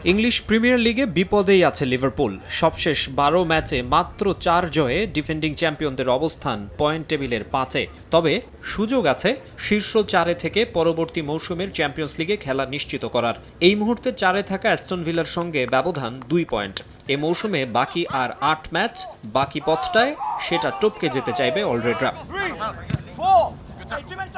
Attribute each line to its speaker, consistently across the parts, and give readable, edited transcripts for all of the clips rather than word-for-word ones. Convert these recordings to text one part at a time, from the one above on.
Speaker 1: English premier লিগে বিপদেই আছে Liverpool. সবশেষ ১২ ম্যাচে মাত্র ৪ জয়ে ডিফেন্ডিং চ্যাম্পিয়নদের অবস্থান পয়েন্ট টেবিলের ৫-এ। তবে সুযোগ আছে শীর্ষ ৪-এ থেকে পরবর্তী মৌসুমের চ্যাম্পিয়ন্স লিগে খেলা নিশ্চিত করার। এই মুহূর্তে ৪-এ থাকা অ্যাস্টন ভিলার সঙ্গে ব্যবধান ২ পয়েন্ট। এ মৌসুমে বাকি আর ৮ ম্যাচ, বাকি পথটায় সেটা টপকে যেতে চাইবে অলরেডরা।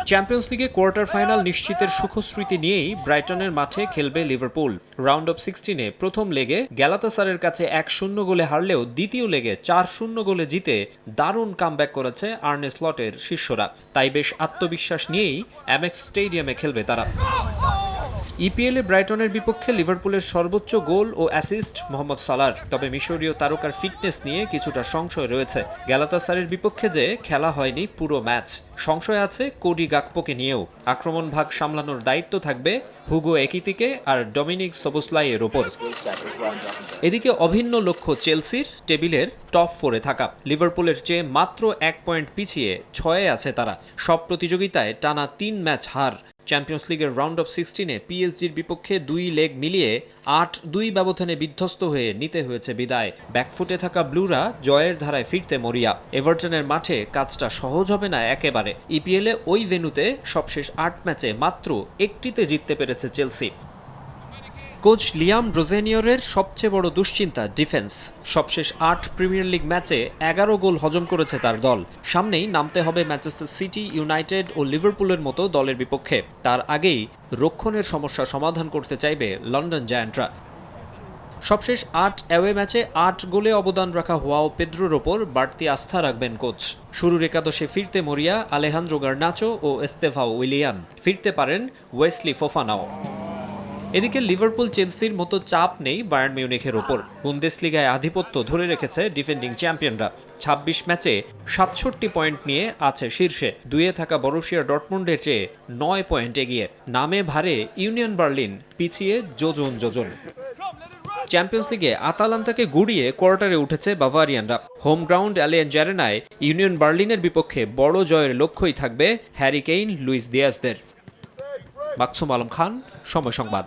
Speaker 1: চ্যাম্পিয়ন্স লিগে কোয়ার্টার ফাইনাল নিশ্চিতের সুখস্মৃতি নিয়েই ব্রাইটনের মাঠে খেলবে লিভারপুল। রাউন্ড অফ 16-এ প্রথম লেগে গ্যালাতাসারের কাছে ১-০ গোলে হারলেও দ্বিতীয় লেগে ৪-০ গোলে জিতে দারুণ কামব্যাক করেছে আর্নে স্লটের শিষ্যরা। তাই বেশ আত্মবিশ্বাস নিয়েই অ্যামেক্স স্টেডিয়ামে খেলবে তারা। ইপিএলে ব্রাইটনের বিপক্ষে লিভারপুলের সর্বোচ্চ গোল ও অ্যাসিস্ট মোহাম্মদ সালার। তবে মিশরীয় তারকার ফিটনেস নিয়ে কিছুটা সংশয় রয়েছে। গ্যালাতাসারের বিপক্ষে যে খেলা হয়নি পুরো ম্যাচ, সংশয় আছে কোডি গাকপোকে নিয়েও। আক্রমণ ভাগ সামলানোর দায়িত্ব থাকবে হুগো একিতিকে আর ডমিনিক সোবোসলাইয়ের ওপর। এদিকে অভিন্ন লক্ষ্য চেলসির, টেবিলের টপ 4-এ থাকা। লিভারপুলের চেয়ে মাত্র ১ পয়েন্ট পিছিয়ে ৬-এ আছে তারা। সব প্রতিযোগিতায় টানা ৩ ম্যাচ হার। চ্যাম্পিয়ন্স লিগের রাউন্ড অফ 16-এ পিএসজির বিপক্ষে ২ লেগ মিলিয়ে ৮-২ ব্যবধানে বিধ্বস্ত হয়ে নিতে হয়েছে বিদায়। ব্যাকফুটে থাকা ব্লুরা জয়ের ধারায় ফিরতে মরিয়া। এভারটনের মাঠে কাজটা সহজ হবে না একেবারে। ইপিএলে ওই ভেন্যুতে সবশেষ ৮ ম্যাচে মাত্র একটিতে জিততে পেরেছে চেলসি। কোচ লিয়াম রোজেনিয়রের সবচেয়ে বড় দুশ্চিন্তা ডিফেন্স। সবশেষ ৮ প্রিমিয়ার লিগ ম্যাচে ১১ গোল হজম করেছে তার দল। সামনেই নামতে হবে ম্যানচেস্টার সিটি, ইউনাইটেড ও লিভারপুলের মতো দলের বিপক্ষে। তার আগেই রক্ষণের সমস্যা সমাধান করতে চাইবে লন্ডন জায়ান্টরা। সবশেষ ৮ অ্যাওয়ে ম্যাচে ৮ গোলে অবদান রাখা হোয়াও পেদ্রোর ওপর বাড়তি আস্থা রাখবেন কোচ। শুরুর একাদশে ফিরতে মরিয়া আলেহান্দ্রো গার্নাচো ও এস্তেভাও উইলিয়ান। ফিরতে পারেন ওয়েসলি ফোফানাও। এদিকে লিভারপুল চেলসির মতো চাপ নেই বায়ার্ন মিউনিখের ওপর। বুন্দেসলিগায় আধিপত্য ধরে রেখেছে ডিফেন্ডিং চ্যাম্পিয়নরা। ২৬ ম্যাচে ৬৭ পয়েন্ট নিয়ে আছে শীর্ষে। ২-এ থাকা বরুশিয়া ডর্টমুন্ডের চেয়ে ৯ পয়েন্ট এগিয়ে। নামে ভারে ইউনিয়ন বার্লিন, পিছিয়ে যোজন। চ্যাম্পিয়ন্স লিগে আতালান্তাকে গুড়িয়ে কোয়ার্টারে উঠেছে বাভারিয়ানরা। হোম গ্রাউন্ড অ্যালিয়াঞ্জ অ্যারেনায় ইউনিয়ন বার্লিনের বিপক্ষে বড় জয়ের লক্ষ্যই থাকবে হ্যারি কেইন, লুইস দিয়াজদের। মাকসুম আলম খান, সময় সংবাদ।